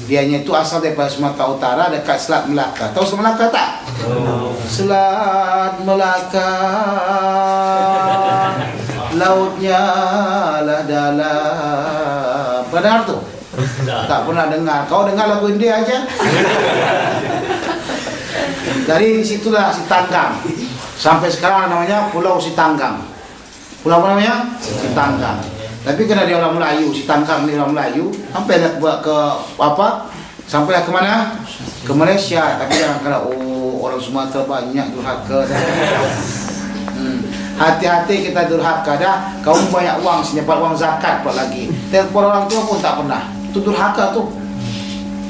Dianya itu asal daripada Sumatera Utara, dekat Selat Melaka. Tahu Selat Melaka tak? Selat Melaka, lautnya lah dalam. Benar tu? Tak pernah dengar. Kau dengar lagu India aja. Dari situlah Sitanggang. Sampai sekarang namanya Pulau Sitanggang. Pulau apa namanya? Sitanggang. Tapi karena dia orang Melayu, Sitanggang ni orang Melayu, sampai nak buat ke apa? Sampailah ke mana? Ke Malaysia. Tapi jangan kena orang Sumatera banyak durhaka dah. Hati-hati kita durhaka dah. Kamu banyak uang, dapat uang zakat pula lagi. Telepon orang tua pun tak pernah. Itu durhaka tu.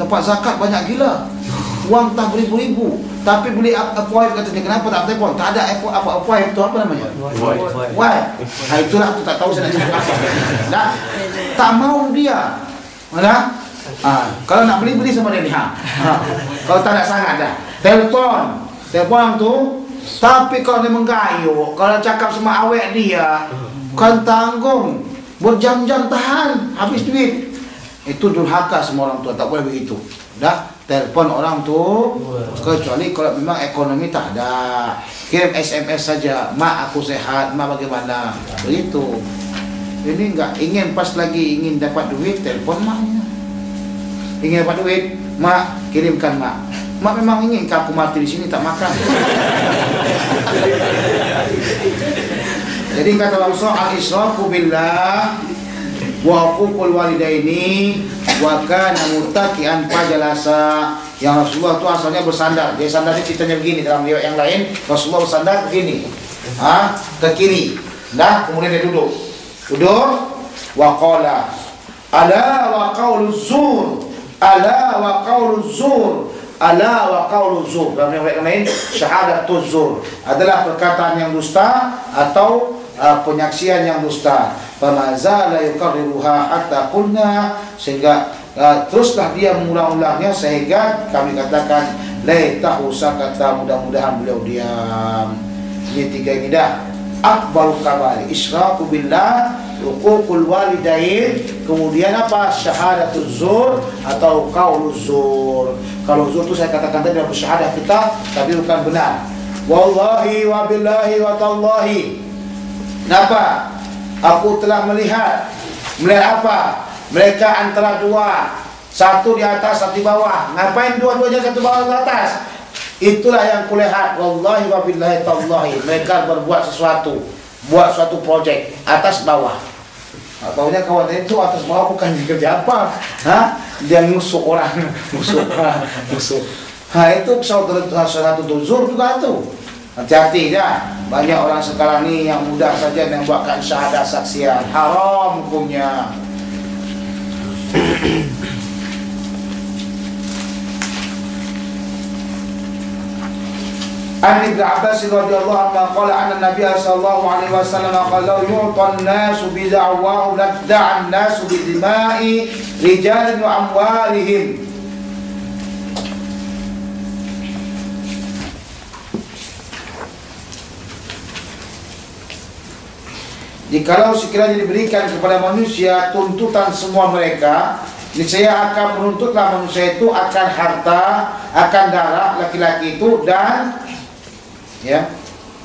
Dapat zakat banyak gila. Uang tak beribu-ribu. Tapi beli F5 katanya, kenapa tak telefon? Tak ada F5 tu apa namanya? Why? Nah, itulah aku tak tahu saya nak cakap apa. Nah, tak mau dia. Mana? Kalau nak beli sama dia ni. Kalau tak nak sangat dah. Telefon tu. Tapi kalau dia menggayuk, kalau cakap sama awek dia, bukan tanggung. Berjam-jam tahan, habis duit. Itu durhaka semua orang tua, tak boleh begitu. Dah. Telepon orang tu, kecuali kalau memang ekonomi tak ada, kirim SMS saja, mak aku sehat, mak bagaimana, begitu. Ini enggak, ingin pas lagi ingin dapat duit, telepon maknya. Ingin dapat duit, mak kirimkan mak. Mak memang ingin aku mati di sini tak makan. Jadi kata Rasulullah, al-israfu billah wa huququl walidaini wa kana muttaqian fajalasa. Yang Rasulullah itu asalnya bersandar. Dia sandarnya ceritanya begini, dalam riwayat yang lain Rasulullah bersandar begini, ke kiri. Nah, kemudian dia duduk wa qala ala wa qauluz zur, ala wa qauluz zur, ala wa qauluz zur. Dalam riwayat yang lain syahadatuz zur adalah perkataan yang dusta atau penyaksian yang dusta. Famazala yukarriruha hatta qulna, sehingga teruslah dia mengulang-ulangnya sehingga kami katakan laitahu sakata, mudah-mudahan beliau diam. Ini tiga ini dah akbarul kabari, isyraku billah, huququl walidain, kemudian apa? Syahadatuz zur atau qauluz zur. Kalau zur itu saya katakan tadi dalam syahadah kita, tapi bukan benar. Wallahi wa billahi wa tallahi. Kenapa? Aku telah melihat apa? Mereka antara dua, satu di atas, satu di bawah. Ngapain dua-duanya satu bawah ke atas? Itulah yang kulihat. Wallahi wa billahi tallahi, mereka berbuat sesuatu, buat suatu projek atas bawah. Taunya kawan itu atas bawah bukan kerja apa? Dia ngusuk orang, ngusuk. Itu satu zur juga itu. Hati-hati dah. Banyak orang sekarang ni yang mudah saja yang buatkan syahadah saksian, haram hukumnya. An Ibn Abbas radhiyallahu anhu qala anna Nabi sallallahu alaihi wasallam qala yu'tan nasu bi da'wahu lad'an nasu bi dima'i rijalin wa amwalihim. Jikalau sekiranya diberikan kepada manusia tuntutan semua mereka, niscaya akan menuntutlah manusia itu akan harta, akan darah laki-laki itu, dan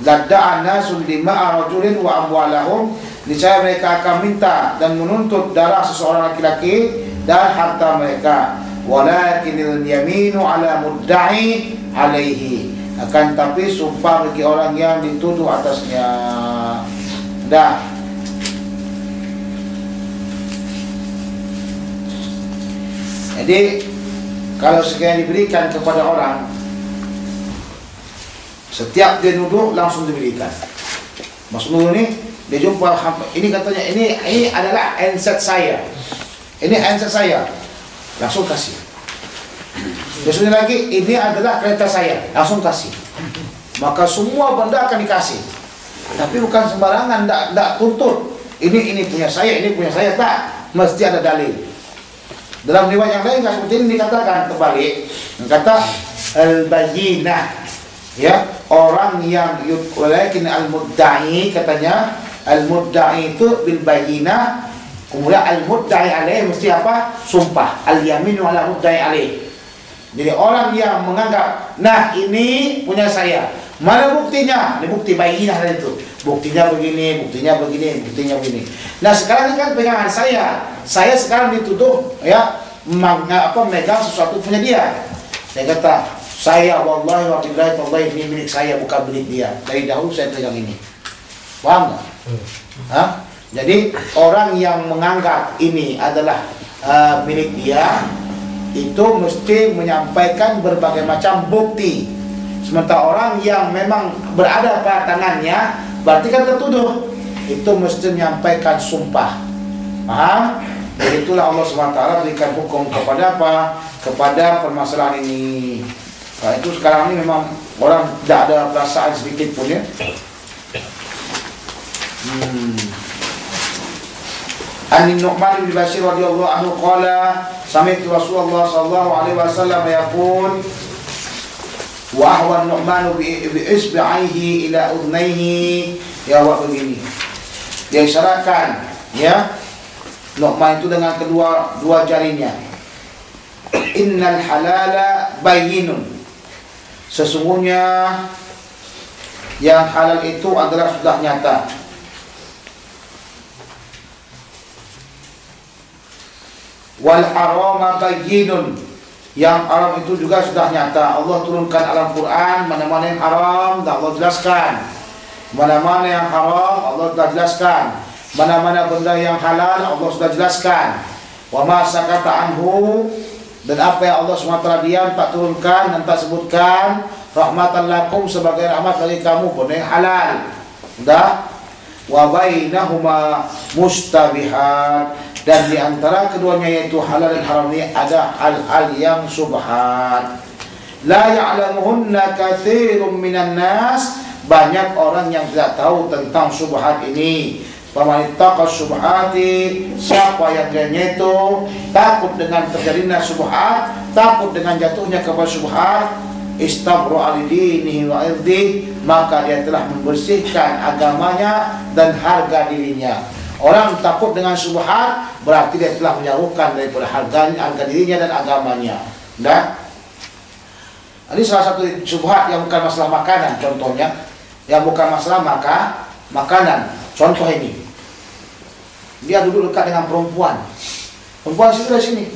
ladda'an nasul dima'a rajulin wa amwalahum, niscaya mereka akan minta dan menuntut darah seseorang laki-laki dan harta mereka. Walakinil yaminu ala mudda'i alaihi, akan tapi sumpah bagi orang yang dituduh atasnya. Dah. Jadi kalau sekiranya diberikan kepada orang, setiap dia duduk langsung diberikan. Maksud ini dia jumpa, ini katanya ini adalah handset saya, ini handset saya, langsung kasih. Besoknya lagi ini adalah kereta saya, langsung kasih. Maka semua benda akan dikasih. Tapi bukan sembarangan, tak tuntut. Ini punya saya, ini punya saya, tak. Mesti ada dalil. Dalam riwayat yang lain seperti ini dikatakan kembali, kata al-bayyinah, orang yang walakin al-mudda'i, katanya al-mudda'i itu bil bayyinah, Kemudian al-mudda'i alaih mesti apa? Sumpah. Al-yaminu ala mudda'i alaih. Jadi orang yang menganggap, nah ini punya saya, mana buktinya? Ini bukti bayinah itu. Buktinya begini, buktinya begini, buktinya begini. Nah sekarang ini kan pegangan saya sekarang dituduh ya memegang sesuatu punya dia. Saya kata, saya wallahi wa billahi tallahi ini milik saya, bukan milik dia. Dari dahulu saya pegang ini. Paham nggak? Hah? Jadi orang yang menganggap ini adalah milik dia itu mesti menyampaikan berbagai macam bukti. Sementara orang yang memang berada pada tangannya berarti kan tertuduh, itu mesti menyampaikan sumpah. Paham? Jadi itulah Allah SWT berikan hukum kepada apa? Kepada permasalahan ini. Nah, itu sekarang ini memang orang tidak ada perasaan sedikit pun ya. An-Nu'man bin Bashir radhiyallahu anhu qala sami'tu Rasulullah sallallahu alaihi wasallam yaqul wa ahwa an-Nu'man bi isbi'ihi ila udhnayhi, ya wa begini. Dia isyaratkan ya Nu'man itu dengan dua jarinya. Innal halala bayyinun. Sesungguhnya yang halal itu adalah sudah nyata. Wal harama bayyinun, yang haram itu juga sudah nyata. Allah turunkan dalam Quran mana-mana yang haram, dah Allah jelaskan. Mana-mana yang haram, Allah sudah jelaskan. Mana-mana benda yang halal, Allah sudah jelaskan. Wa ma sakata anhu, dan apa yang Allah SWT diam tak turunkan dan tak sebutkan, rahmatan lakum, sebagai rahmat bagi kamu, benda yang halal. Sudah. Wa bainahuma mustabihat, dan di antara keduanya yaitu halal dan haram ini ada hal-hal yang subhat. La ya'lamuhunna katsirun minan nas, banyak orang yang tidak tahu tentang subhat ini. Faman ittaqa subhati, siapa yang dia itu takut dengan terjadinya subhat, takut dengan jatuhnya kepada subhat, istabra alidinihi wa irdi, maka dia telah membersihkan agamanya dan harga dirinya. Orang takut dengan subhat berarti dia telah menjauhkan daripada harga dirinya dan agamanya. Dan ini salah satu subhat yang bukan masalah makanan, contohnya, yang bukan masalah makanan. Contoh ini, dia duduk dekat dengan perempuan sebelah sini,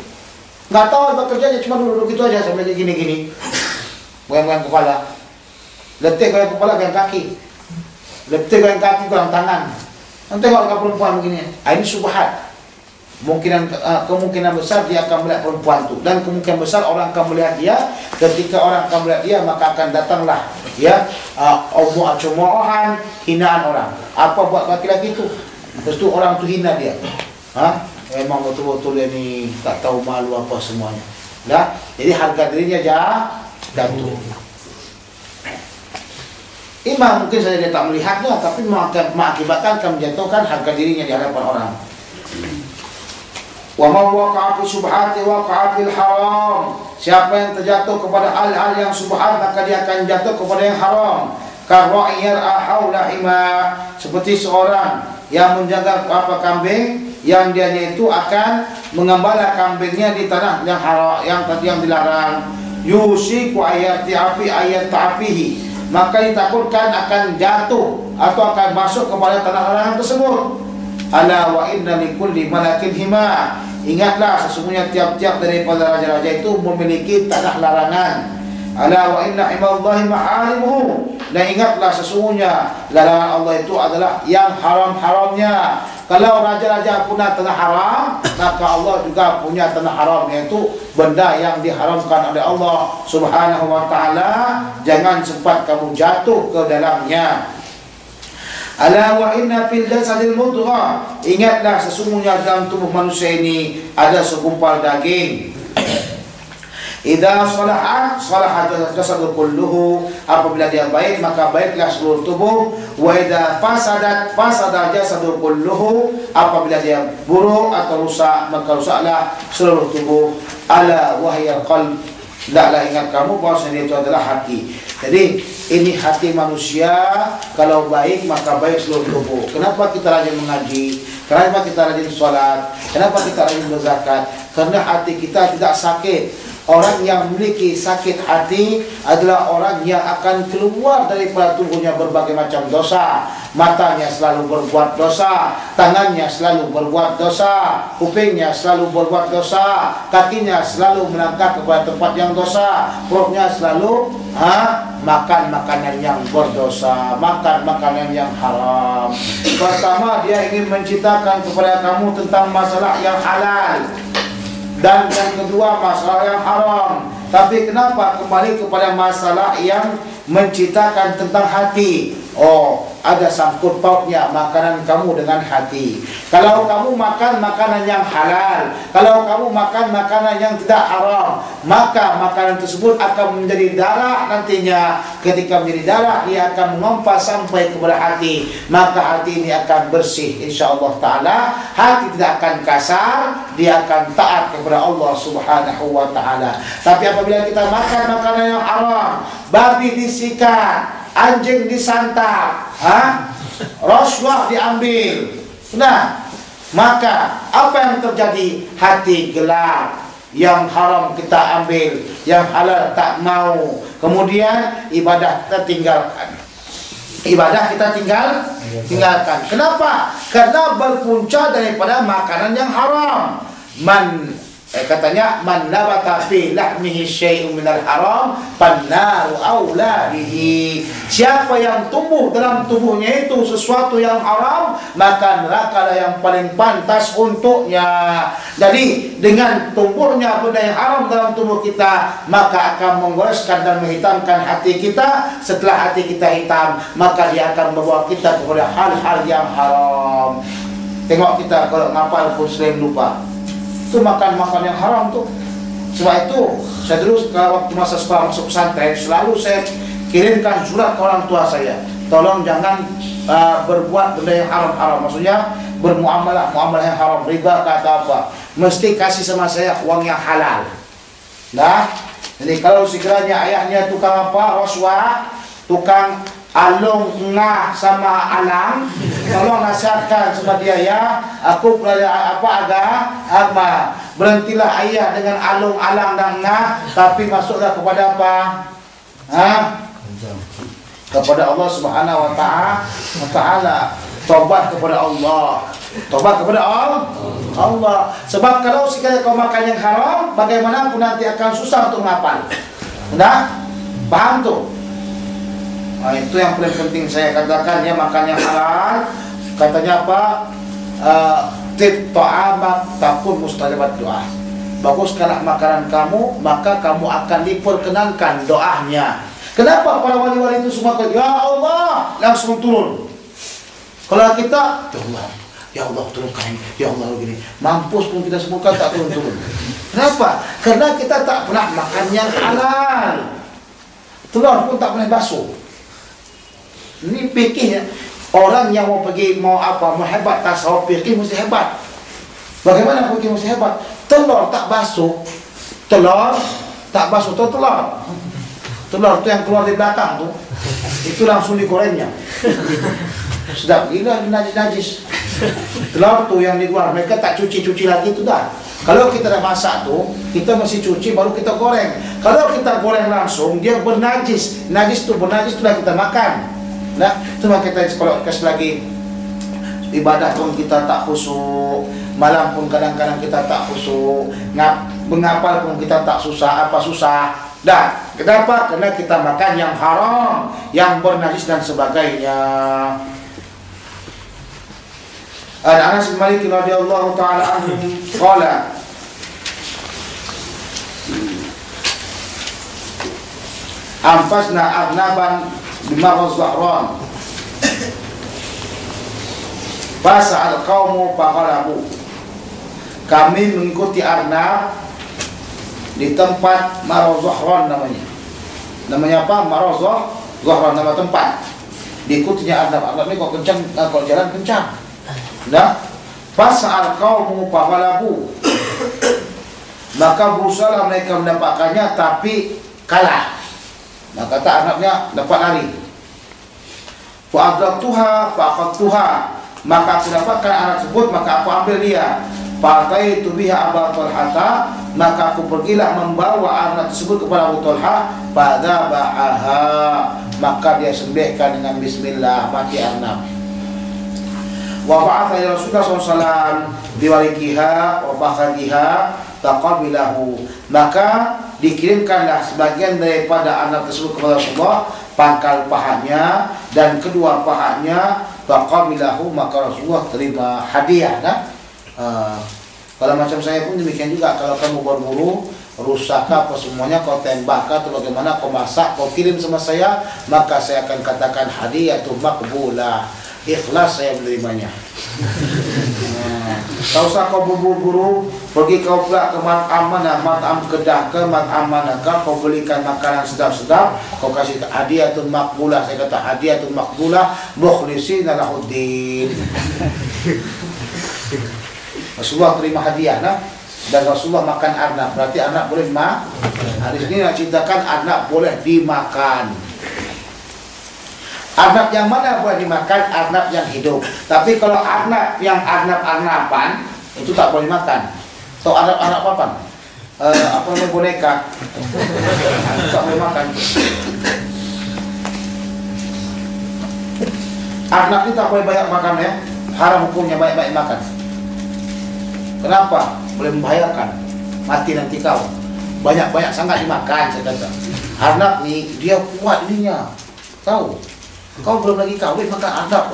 nggak tahu apa kerjanya, cuma duduk gitu aja sambil gini-gini, goyang-goyang kepala, letih goyang kepala, goyang kaki, letih goyang kaki, goyang tangan. Nanti kalau perempuan begini, ini subhat. Kemungkinan besar dia akan melihat perempuan itu, dan kemungkinan besar orang akan melihat dia. Ketika orang akan melihat dia, maka akan datanglah ya cemoohan, hinaan orang. Apa buat laki-laki itu? Terus tu orang tu hina dia. Memang betul-betul dia ni tak tahu malu apa semuanya. Dah, jadi harga dirinya jatuh. Imam mungkin saja dia tak melihatnya, tapi mengakibatkan akan menjatuhkan harga dirinya di hadapan orang. Wa man waqa'a fi subhati waqa'a fil haram. Siapa yang terjatuh kepada hal-hal yang subhat, maka dia akan jatuh kepada yang haram. Karra'iyar haula hima, seperti seorang yang menjaga kambing, yang dia itu akan mengembala kambingnya di tanah yang haram, yang dilarang. Yusiku ayat ta'afihi, maka ditakutkan akan jatuh atau akan masuk kepada tanah larangan tersebut. Ala wa inna likulli malakin hima, ingatlah sesungguhnya tiap-tiap daripada raja-raja itu memiliki tanah larangan. Ala wa inna himallahi maharimuhu, dan ingatlah sesungguhnya larangan Allah itu adalah yang haram-haramnya. Kalau raja-raja punya tanah haram, maka Allah juga punya tanah haram, yaitu benda yang diharamkan oleh Allah Subhanahu wa ta'ala. Jangan sempat kamu jatuh ke dalamnya. Ala wa inna fil jasadil mudghah, ingatlah sesungguhnya dalam tubuh manusia ini ada segumpal daging. Idza salahat jasadu kulluhu, apabila dia baik maka baiklah seluruh tubuh. Wa idza fasada jasadu kulluhu, apabila dia buruk atau rusak maka rusaklah seluruh tubuh. Ala wahyal qalb, hendaklah ingat kamu bahwasanya itu adalah hati. Jadi ini hati manusia, kalau baik maka baik seluruh tubuh. Kenapa kita rajin mengaji? Kenapa kita rajin sholat? Kenapa kita rajin berzakat? Karena hati kita tidak sakit. Orang yang memiliki sakit hati adalah orang yang akan keluar daripada tubuhnya berbagai macam dosa. Matanya selalu berbuat dosa, tangannya selalu berbuat dosa, kupingnya selalu berbuat dosa, kakinya selalu melangkah kepada tempat yang dosa, perutnya selalu makan makanan yang berdosa, makan makanan yang haram. Pertama, dia ingin menciptakan kepada kamu tentang masalah yang halal, dan yang kedua masalah yang haram. Tapi kenapa kembali kepada masalah yang menciptakan tentang hati? Oh, ada sangkut pautnya makanan kamu dengan hati. Kalau kamu makan makanan yang halal, kalau kamu makan makanan yang tidak haram, maka makanan tersebut akan menjadi darah nantinya. Ketika menjadi darah, dia akan mengompah sampai kepada hati. Maka hati ini akan bersih insyaallah ta'ala. Hati tidak akan kasar, dia akan taat kepada Allah subhanahu wa ta'ala. Tapi apabila kita makan makanan yang haram, babi disikat, anjing disantap, rasuah diambil, nah, maka apa yang terjadi? Hati gelap, yang haram kita ambil, yang halal tak mau. Kemudian ibadah kita tinggalkan. Ibadah kita tinggalkan. Kenapa? Karena berpunca daripada makanan yang haram. Katanya man nabata fi lahmihi syai'un minal haram fannaru aula bihi. Siapa yang tumbuh dalam tubuhnya itu sesuatu yang haram, maka neraka lah yang paling pantas untuknya. Jadi dengan tumbuhnya benda yang haram dalam tubuh kita, maka akan menggoreskan dan menghitamkan hati kita. Setelah hati kita hitam, maka dia akan membawa kita kepada hal-hal yang haram. Tengok kita kalau ngapal pun sering lupa, itu makan yang haram tuh. Sebab itu saya dulu waktu masa sekolah masuk pesantren, selalu saya kirimkan surat ke orang tua saya, tolong jangan berbuat benda yang haram-haram. Maksudnya bermuamalah yang haram, riba kata apa, mesti kasih sama saya uang yang halal. Nah, jadi kalau sekiranya ayahnya tukang apa, rasuah, tukang alung ngah sama alang, tolong nasihatkan sama dia ya, aku belajar agama, berhentilah ayah dengan alung, alang dan ngah, tapi masuklah kepada apa? Kepada Allah subhanahu wa ta'ala. Tobat kepada Allah. Tobat kepada Allah. Sebab kalau sekali kau makan yang haram, bagaimanapun nanti akan susah untuk ngapal. Nah, paham tuh? Nah, itu yang paling penting saya katakan ya, makan yang halal. Katanya apa? Tib ta'amak takun mustajabat doa. Baguskanlah makanan kamu, maka kamu akan diperkenankan doanya. Kenapa para wali-wali itu semua ya Allah langsung turun? Kalau kita ya Allah turunkan, ya Allah begini, mampus pun kita sebutkan tak turun-turun. Kenapa? Karena kita tak pernah makan yang halal. Telur pun tak pernah basuh. Ini fikih ya. Orang yang mau pergi mau hebat tasawuf fikih mesti hebat. Bagaimana fikih mesti hebat? Telur tak basuh telur. Telur tu yang keluar di belakang tu, itu langsung digorengnya. Sedap gila, najis. Telur tu yang di luar, mereka tak cuci lagi tu dah. Kalau kita dah masak tu, kita mesti cuci baru kita goreng. Kalau kita goreng langsung, dia bernajis. Najis tu dah kita makan. Nah, itu kita kalau kasih lagi ibadah pun kita tak khusyuk, malam pun kadang-kadang kita tak khusyuk, mengapal pun kita tak susah. Dah, kenapa? Karena kita makan yang haram, yang bernajis dan sebagainya. Anas bin Malik radhiyallahu taala anhu qala anfasna arnaban bimarz zahran fasa'al qaumu faqalabu. Kami mengikuti arnab di tempat Marz Zahran namanya apa? Marz Zahran nama tempat. Diikutinya arnab ini kok kencang, kok jalan kencang. Nah, fasa'al qaumu faqalabu. Maka berusaha mereka mendapatkannya tapi kalah. Maka kata arnabnya dapat lari. Fa adraktuha fa akhadtuha. maka aku dapatkan anak tersebut, maka aku ambil dia. Fataitu biha Abu Talha, maka aku pergilah membawa anak tersebut kepada Abu Talha. Fadzaba'aha, maka dia sembelihkan dengan bismillah, mati anak. Wa ba'atha ila Rasulullah SAW biwalikiha wa bakhadiha taqabilahu, maka dikirimkanlah sebagian daripada anak tersebut kepada Rasulullah, pangkal pahanya dan kedua pahanya. Taqabilahu, maka Rasulullah terima hadiah kan? Kalau macam saya pun demikian juga. Kalau kamu berburu rusak apa semuanya, kau tembak atau bagaimana, kau masak, kau kirim sama saya, maka saya akan katakan hadiah itu makbulah, ikhlas saya menerimanya. Tak usah kau buru-buru pergi kau pula ke mat'am mana, mat'am kedah ke mat'am manakah, kau belikan makanan sedap-sedap, kau kasih hadiatun makbulah. Saya kata hadiatun makbulah mukhlishina lahuddin. Rasulullah terima hadiah nah? Dan Rasulullah makan arnab. Berarti arnab boleh Hari ini nak ceritakan arnab boleh dimakan. Arnab yang mana boleh dimakan? Arnab yang hidup. Tapi kalau arnab yang arnab-arnaban itu tak boleh makan. Atau arnab-arnab apa? Apa namanya boneka? Itu tak boleh makan. Arnab itu tak boleh banyak makan ya. Haram hukumnya banyak-banyak makan. Kenapa? Boleh membahayakan. Mati nanti kau. Banyak-banyak sangat dimakan saya kata. Arnab ni dia kuat ininya. Tahu? Kau belum lagi kahwin makan arnab.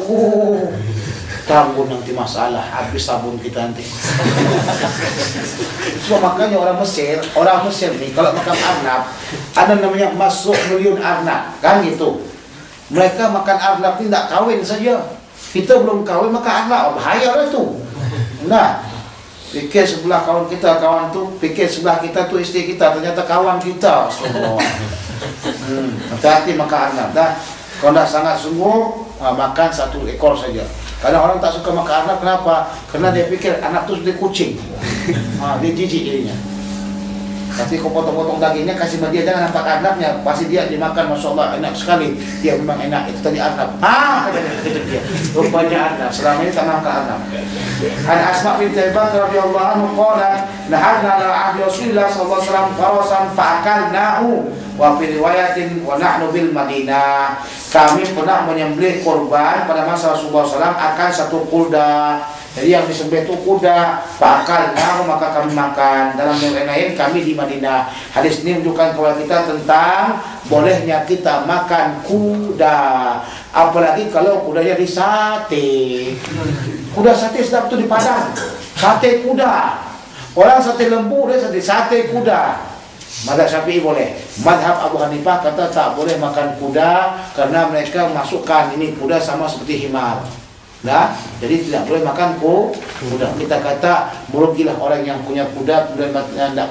Tanggung nanti masalah, habis sabun kita nanti. So makanya orang Mesir ni kalau makan arnab, ada namanya masuk million arnab, kan gitu. Mereka makan arnab ni tak kahwin saja. Kita belum kahwin makan arnab, bahaya lah tu. Nah, fikir sebelah kawan kita, kawan tu fikir sebelah kita tu isteri kita, ternyata kawan kita. Hati-hati makan arnab dah. Kalau tak sangat sungguh, makan 1 ekor saja. Kadang orang tak suka makan arnab, kenapa? Kerana dia fikir anak tu seperti kucing. Dia jijik dirinya. Tapi kau potong-potong dagingnya, kasih sama dia, jangan nampak arnabnya. Pasti dia dimakan, Masya Allah, enak sekali. Dia memang enak, itu tadi arnab. Kata dia, rupanya arnab. Selama ini tak makan arnab. An Asma binti Abi Bakar radhiyallahu anhu qalat nahadna ala ahdi Rasulillah sallallahu alaihi wasallam farasan fa'akalnahu wa fi riwayatin wa nahnu bil Madinah. Kami pernah menyembelih korban pada masa Rasulullah SAW akan 1 kuda. Jadi yang disembelih itu kuda, fa'akalnahu, maka kami makan. Dalam yang lain kami di Madinah. Hadis ini menunjukkan kepada kita tentang bolehnya kita makan kuda. Apalagi kalau kudanya disate. Kuda sate sedap tu di Padang. Sate kuda. Orang sate lembu, dia sate kuda. Mazhab Syafi'i boleh. Mazhab Abu Hanifah kata tak boleh makan kuda karena mereka masukkan ini kuda sama seperti himar. Nah, jadi tidak boleh makan kuda. Kita kata merugilah orang yang punya kuda,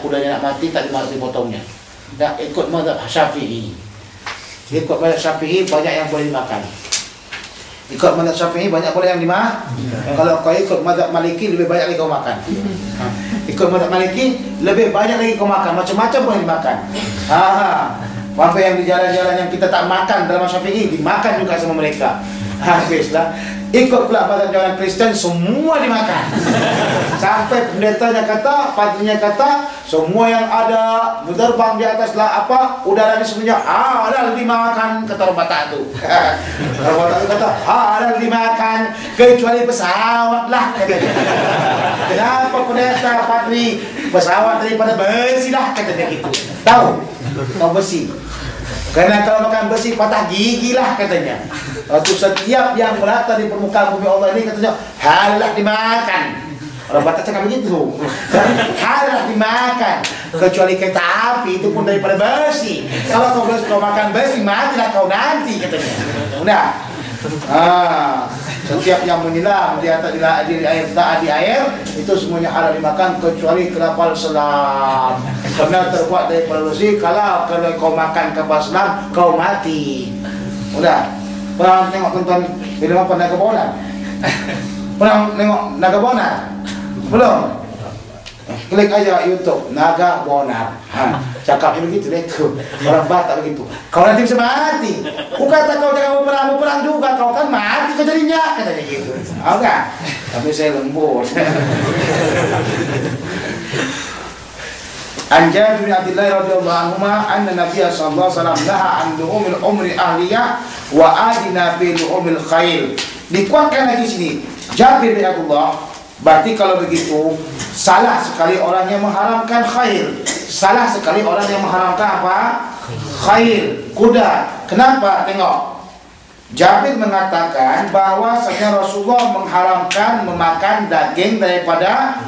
kudanya nak mati tak dipotongnya. Tak ikut mazhab Syafi'i. Ikut mazhab Syafi'i banyak yang boleh dimakan. Ikut mazhab Syafi'i banyak boleh yang dimakan. Kalau kau ikut mazhab Maliki lebih banyak lagi kau makan. Ikut mazhab Maliki lebih banyak lagi kau makan. Macam-macam boleh dimakan. Sampai yang di jalan-jalan yang kita tak makan dalam Syafi'i dimakan juga sama mereka. Habislah. Ikut pula mazhab orang Kristen, semua dimakan. Sampai pendetanya kata, patrinya kata, semua yang ada terbang di atas lah apa udara ni semuanya halal dimakan, kata orang Batak tu. Orang Batak tu kata halal dimakan kecuali pesawat lah. Kenapa pendeta patri? Pesawat daripada besi lah, kata dia gitu. Tahu? Tahu besi. Karena kalau makan besi patah gigi lah katanya. Waktu setiap yang melata di permukaan bumi Allah ini katanya halal dimakan. Orang Batak cakap begitu. Halal dimakan. Kecuali kereta api itu pun daripada besi. Kalau kau makan besi matilah kau nanti katanya. Udah. Setiap yang menyelam di atas di air itu semuanya halal dimakan kecuali kapal selam. Karena terbuat daripada besi. Kalau kau makan kapal selam kau mati. Udah. Pernah tengok tonton film apa Naga Bonar? Pernah tengok Naga Bonar? Belum? klik aja YouTube naga bonar. Cakapnya begitu deh tuh. Orang Batak begitu. Kau nanti bisa mati. Ku kata kau jangan mau perang juga, kau kan mati kau jadinya, katanya gitu. Enggak. Tapi saya lembut. An Jabir bin Abdullah radhiyallahu anhu anna Nabiy sallallahu alaihi wasallam naha an lu'umil umri ahliyah wa adina bi lu'umil khail. Dikuatkan lagi sini. Jabir bin Abdullah, berarti kalau begitu salah sekali orang yang mengharamkan khail. Salah sekali orang yang mengharamkan apa? Khail, kuda. Kenapa? Tengok. Jabir mengatakan bahwasanya Rasulullah mengharamkan memakan daging daripada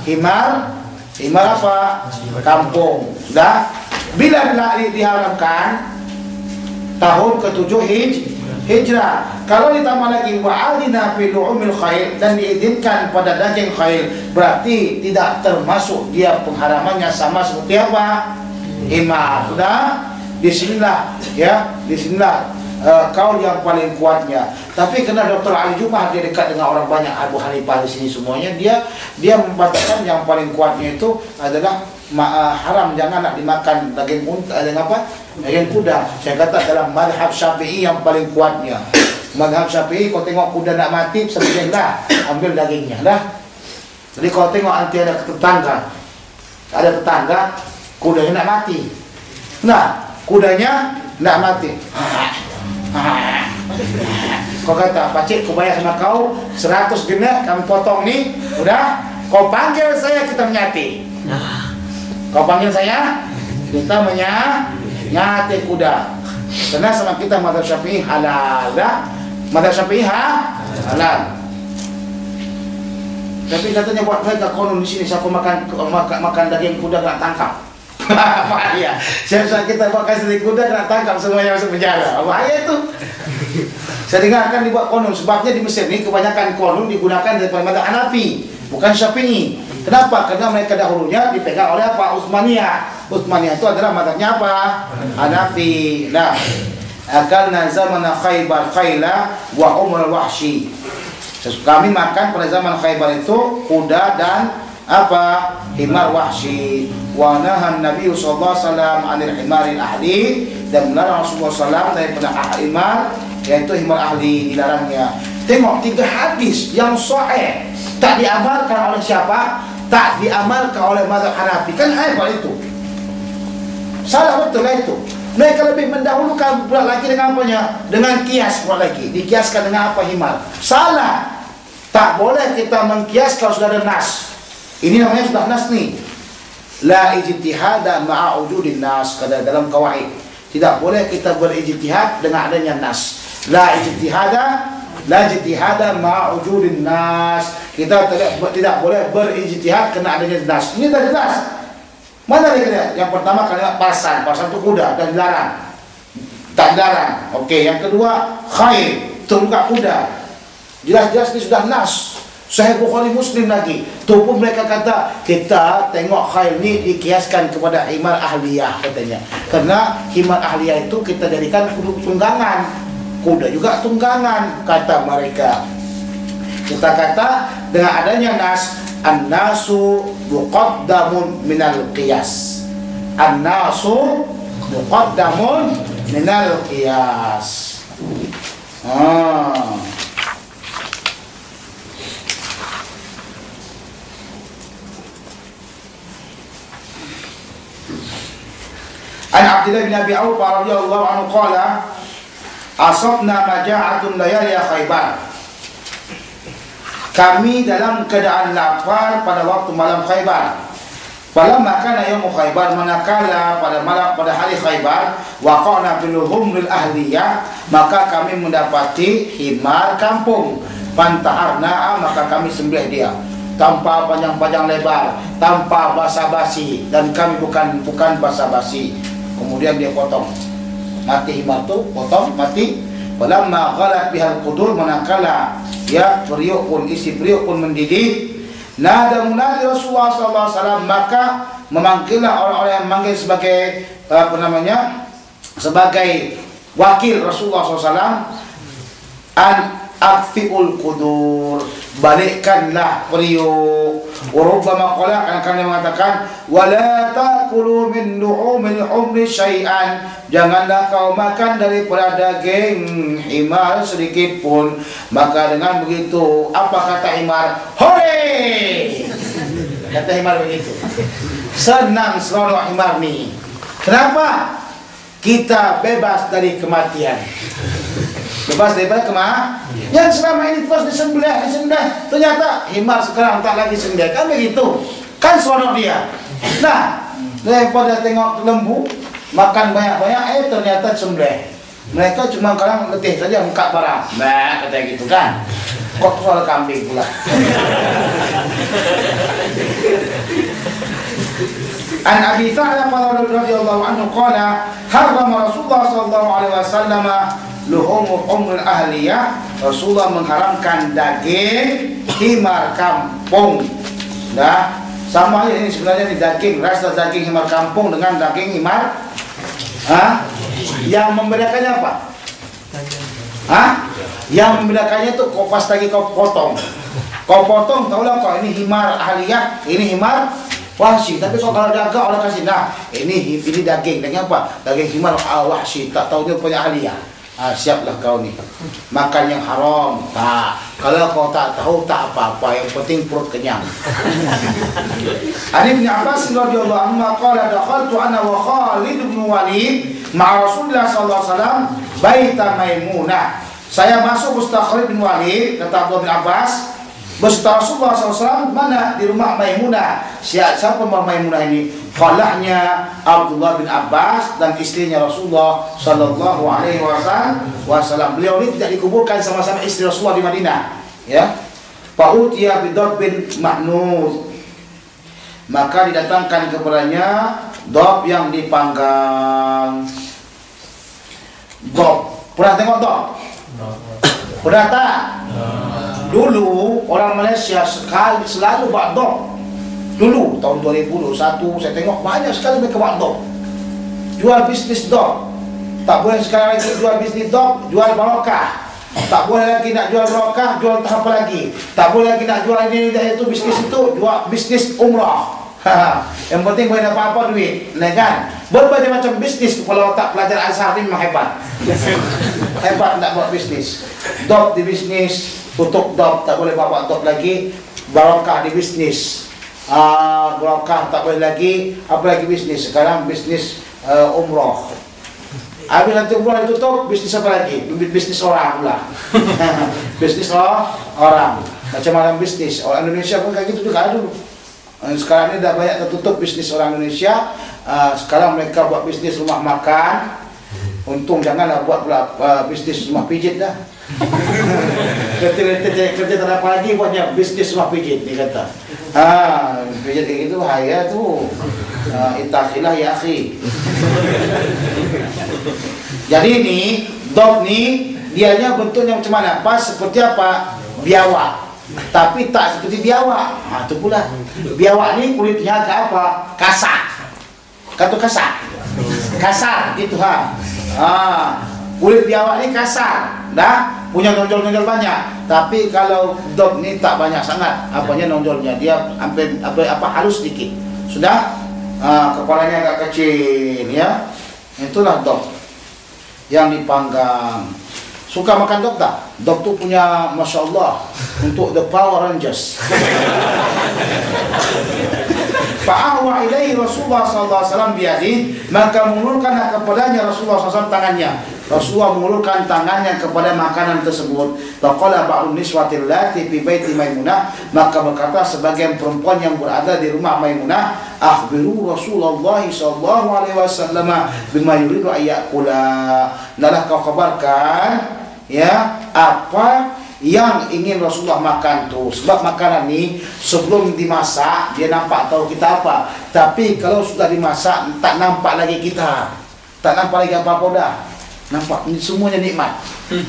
himar apa? Kampung. Sudah. Bila diharamkan tahun ke-7 Hijrah. Kalau ditambah lagi wa'adina fi lu'umil khail dan diizinkan pada daging khail, berarti tidak termasuk dia pengharamannya sama seperti apa? Himar. Sudah. Disinilah ya, disinilah kaul yang paling kuatnya. Tapi karena Dr. Ali Jumah dia dekat dengan orang banyak, Abu Hanifah di sini semuanya, dia membatalkan yang paling kuatnya itu adalah haram, jangan nak dimakan daging unta dengan apa? Daging kuda. Saya kata dalam mazhab Syafi'i yang paling kuatnya. Mazhab Syafi'i kau tengok kuda nak mati, sebenarnya ambil dagingnya dah. Jadi kau tengok nanti ada tetangga kudanya nak mati. Nah, kudanya nak mati. Kau kata, Pakcik, kau bayar sama kau 100 genak, kami potong nih. Udah, kau panggil saya, kita menyati. Kau panggil saya, kita menyati kuda. Karena sama kita mazhab Syafi'i halal, dah. Mazhab Syafi'i halal. Tapi katanya buat mereka konon di sini, siapa makan daging kuda kena tangkap. Bahaya. Siapa kita buat kasih kuda kena tangkap, semuanya masuk penjara. Bahaya itu. Saya dengarkan dibuat konon. Sebabnya di Mesir ini kebanyakan konon digunakan daripada mazhab Hanafi, bukan Syafi'i. Kenapa? Karena mereka dahulunya dipegang oleh apa? Utsmaniyah. Utsmaniyah itu adalah mazhabnya apa? Hanafi. Nah, akalna zaman Khaybar khayla wa umr wahshi. Kami makan pada zaman Khaybar itu kuda dan apa? Himar wahshi. Wa nahan Nabi sallallahu alaihi wasallam 'anil himaril ahli, dan melarang Rasulullah sallallahu daripada himar, yaitu himar ahli, dilarangnya. Tengok 3 hadis yang sahih, tak diamalkan oleh siapa? Tak diamalkan oleh mazhab Hanafi. Kan hebat itu. Salah betul lah itu. Mereka lebih mendahulukan pula lagi dengan apanya? Dengan kias pula lagi. Dikiaskan dengan apa? Himar. Salah. Tak boleh kita mengkias kalau sudah ada nas. Ini namanya sudah nas nih. La ijtihada ma'a wujudin nas, kata dalam kawaid. Tidak boleh kita berijtihad dengan adanya nas. La ijtihada ma'a wujudin nas. Kita tidak boleh berijtihad kena adanya nas. Ini tadi nas. Mana dia? Yang pertama kalimat parsan itu kuda dan dilarang. Tak dilarang. Okey, yang kedua khair, tunggang kuda. Jelas-jelas ini sudah nas. Sahih Bukhari Muslim lagi. Tu pun mereka kata, kita tengok khail ni dikiaskan kepada himar ahliyah katanya. Karena himar ahliyah itu kita jadikan tunggangan. Kuda juga tunggangan kata mereka. Kita kata dengan adanya nas, an-nasu muqaddamun minal qiyas. An-nasu muqaddamun minal qiyas. An Abdullah bin Abi Awfa radhiyallahu anhu qala asabna maja'atun layali Khaybar. Kami dalam keadaan lapar pada waktu malam Khaybar. Falamma kana yaum Khaybar, manakala pada hari Khaybar, waqa'na bil humril ahliyah, maka kami mendapati himar kampung. Pantaharna, maka kami sembelih dia tanpa panjang-panjang lebar, tanpa basa-basi, dan kami bukan basa-basi. Kemudian dia potong mati himar tu, potong mati. Falamma ghalat bihal qudur, manakala ya periuk pun, isi periuk pun mendidih, nada munadi Rasulullah sallallahu alaihi wasallam, maka memanggillah orang-orang yang memanggil sebagai sebagai wakil Rasulullah sallallahu alaihi wasallam, an akfiul qudur, balikkanlah periuk. Warubbama qala, akan yang mengatakan wala taqulu min lu'umil humri syai'an, janganlah kau makan daripada daging himar sedikit pun. Maka dengan begitu apa kata himar? Hore! Kata himar begitu. Senang seronok himar ni. Kenapa? Kita bebas dari kematian. Bebas daripada kematian. Yang selama ini terus disembelih. Ternyata himar sekarang tak lagi sembelih. Kan begitu. Kan seronok dia. Nah, daripada tengok lembu makan banyak-banyak, ternyata sembelih. Mereka cuma kadang letih saja angkat barang. Nah, kata gitu kan. Kok soal kambing pula. An Abi Tha'labah radhiyallahu anhu qala harrama Rasulullah sallallahu alaihi wasallam luhumul humrul ahliyah. Rasulullah mengharamkan daging himar kampung. Nah, sama ini sebenarnya di daging, rasa daging himar kampung dengan daging himar. Yang membedakannya apa? Yang membedakannya itu kau pas lagi kau potong. Kau potong, tahulah kau ini himar ahliyah, ini himar wahsi. Tapi kalau jaga orang kasih, nah ini daging apa? Daging himar wahsi. Tak tahu dia punya ahliyah. Siaplah kau ni makan yang haram. Tak, kalau kau tak tahu tak apa-apa, yang penting perut kenyang. Ani bin Abbas radhiyallahu anhu qala dakhaltu ana wa Khalid bin Walid ma'a Rasulullah sallallahu alaihi wasallam baita Maimunah. Saya masuk beserta Khalid bin Walid, kata Abdullah bin Abbas, beserta Rasulullah SAW mana? Di rumah Maimunah. Siapa Maimunah ini? Khalahnya Abdullah bin Abbas dan istrinya Rasulullah sallallahu alaihi wasallam. Beliau ini tidak dikuburkan sama-sama istri Rasulullah di Madinah, ya. Fa'utiya bidab bin Ma'nud, maka didatangkan kepadanya dab yang dipanggang. Dab, pernah tengok dab? Pernah tak? Dulu orang Malaysia selalu buat dab. Dulu tahun 2021 saya tengok banyak sekali mereka buat dog. Jual bisnis dog. Tak boleh sekarang lagi jual bisnis dog, jual barokah. Tak boleh lagi nak jual barokah, jual apa lagi. Tak boleh lagi nak jual ini itu bisnis itu, jual bisnis umrah. Yang penting boleh dapat apa duit, kan? Berbagai macam bisnis kepala otak pelajar Azhar ni memang hebat. Hebat nak buat bisnis. Dog di bisnis, tutup dog, tak boleh bawa dog lagi. Barokah di bisnis. Barokah tak boleh lagi. Apa lagi bisnis? Sekarang bisnis umrah. Habis nanti umrah ditutup, bisnis apa lagi? Bisnis orang pula. Bisnis orang. Macam-macam bisnis. Orang Indonesia pun kayak gitu juga dulu. Sekarang ini dah banyak tertutup bisnis orang Indonesia. Sekarang mereka buat bisnis rumah makan. Untung janganlah buat pula bisnis rumah pijit dah. Kerja tak apa lagi buatnya bisnis rumah pijit, dia kata. Pijit kayak gitu bahaya tu. Ittaqilah ya akhi. Jadi ini dog ni dianya bentuknya macam mana? Pas seperti apa? Biawak. Tapi tak seperti biawak. Itu pula. Biawak ni kulitnya agak apa? Kasar. Kata kasar. Kasar gitu kulit biawak ni kasar. Dah punya nonjol-nonjol banyak. Tapi kalau dog ni tak banyak sangat apanya nonjolnya. Dia hampir halus sedikit. Sudah? Kepalanya agak kecil, ya. Itulah dog yang dipanggang. Suka makan dog tak? Dog tu punya Masya Allah untuk the Power Rangers. Fa'ahwa ilaihi Rasulullah SAW biadih, maka mengulurkan kepadanya Rasulullah SAW tangannya. Rasulullah mengulurkan tangannya kepada makanan tersebut. Faqala ba'dun niswatil lati fi baiti Maimunah, maka berkata sebagian perempuan yang berada di rumah Maimunah, akhbiru Rasulullah SAW bima yuridu ayyakula. Nalah kau kabarkan, ya, apa yang ingin Rasulullah makan tu. Sebab makanan ni sebelum dimasak dia nampak tahu kita apa, tapi kalau sudah dimasak tak nampak lagi kita, tak nampak lagi apa-apa dah. Nampak ini semuanya nikmat.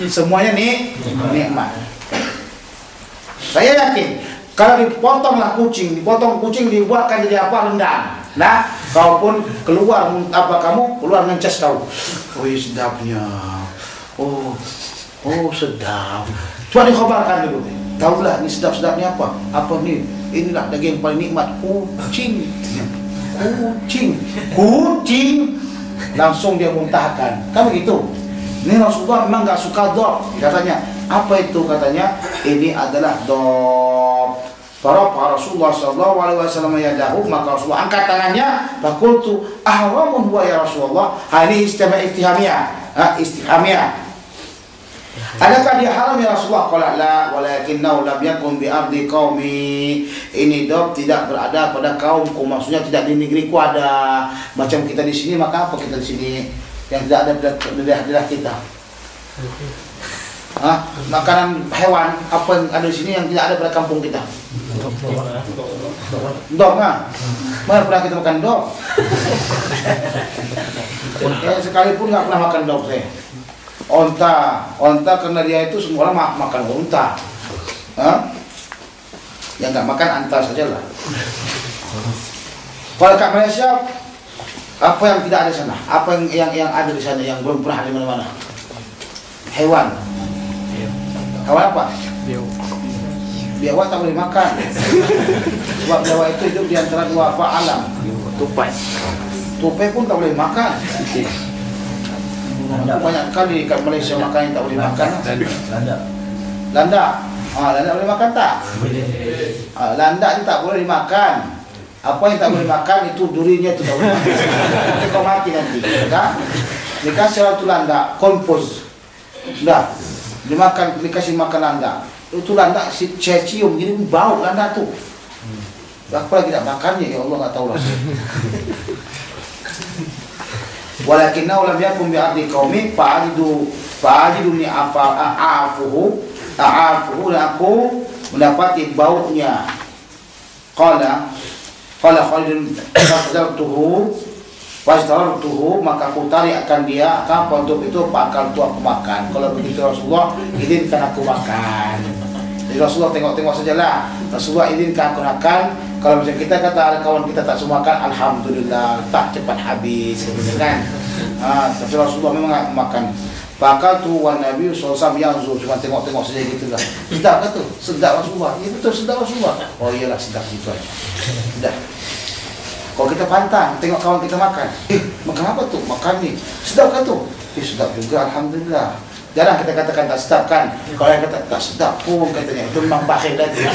Semuanya nikmat. Saya yakin kalau dipotonglah kucing, dipotong kucing dibuatkan jadi apa? Rendang. Nah, kau pun keluar apa kamu keluar ngencas kau. Oh sedapnya. Oh sedap. Coba dikhabarkan dulu. Tahulah ni sedap-sedapnya apa? Apa ni? Inilah daging paling nikmat, kucing. Kucing. Langsung dia muntahkan. Kan begitu. Ini Rasulullah memang enggak suka dhab. Katanya, apa itu? Katanya, ini adalah dhab. Para Rasulullah sallallahu alaihi wasallam yadahu, maka Rasulullah angkat tangannya, faqultu ahramun huwa ya Rasulullah. Ini istifhamiyah. Istifhamiyah. Adakah dia haram ya Rasulullah? Qala la, walakinnahu lam yakun bi ardi qaumi. Ini dhab tidak berada pada kaumku, maksudnya tidak di negeriku ada. Macam kita di sini, maka apa kita di sini yang tidak ada di daerah kita? Makanan hewan apa yang ada di sini yang tidak ada pada kampung kita? Dhab kan? Mana pernah kita makan dhab? Sekalipun nggak pernah makan dhab saya. Onta karena dia itu semua orang makan onta. Yang nggak makan anta sajalah. Kalau kat Malaysia, apa yang tidak ada di sana? Apa yang ada di sana yang belum pernah di mana-mana? Hewan. Hewan apa? Biawak tak boleh makan. Sebab biawak itu hidup di antara dua alam. Tupai pun tak boleh makan. Banyak kali kat Malaysia makan yang tak boleh makan. Landak. Landak boleh makan tak? Landak ni tak boleh dimakan. Apa yang tak boleh makan itu durinya tu tak boleh makan. Nanti kau mati nanti. Dikasih waktu landak kompos. Dah. Dikasih makan landak. Itu landak saya cium gini bau landak tu. Apa lagi tak makannya ya Allah, tak tahu lah. Walakinnahu lam yakun bi ardi qaumi fa'ajiduni a'afuhu dan aku mendapati baunya. Qala Khalidun fastartuhu, maka aku tarik akan dia. Apa untuk itu? Bakal tu aku makan. Kalau begitu Rasulullah izinkan aku makan. Jadi Rasulullah tengok-tengok sajalah. Rasulullah izinkan aku makan. Kalau macam kita kata ada kawan kita tak semua makan, alhamdulillah tak cepat habis, kan? Tapi Rasulullah memang makan. Bakal tu wan Nabi SAW yang cuma tengok-tengok saja gitu lah. Sedap ke tu? Sedap Rasulullah. Ya betul sedap Rasulullah. Oh iyalah sedap gitu aja. Sudah. Kalau kita pantang tengok kawan kita makan, makan apa tu? Makan ni. Sedap ke tu? Sedap juga alhamdulillah. Jarang kita katakan tak sedap kan? Kalau yang kata tak sedap pun katanya itu memang bakhil lagi.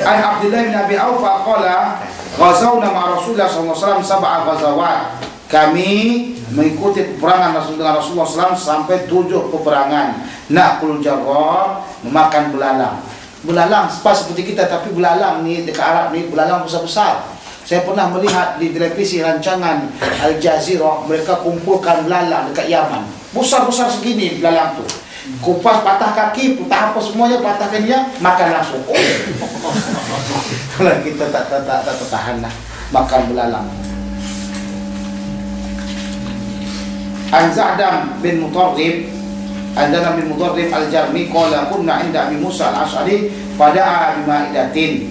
An Abdullah bin Abi Aufa qala ghazawna ma Rasulullah sallallahu alaihi wasallam sab'a ghazawat. Kami mengikuti peperangan dengan Rasulullah SAW sampai 7 peperangan. Naqul jarrah, memakan belalang. Belalang pas seperti kita, tapi belalang ni dekat Arab ni belalang besar-besar. Saya pernah melihat di televisi rancangan Al Jazeera, mereka kumpulkan belalang dekat Yaman. Besar-besar segini belalang tu. Kupas, patah kaki, patah apa semuanya, patahkan dia, makan langsung. Kalau kita tak tahan lah makan belalang. An Za'dam bin Mutarrib Al-Jarmi qala kunna 'inda Abi Musa Al-Asy'ari fada'a bima'idatin.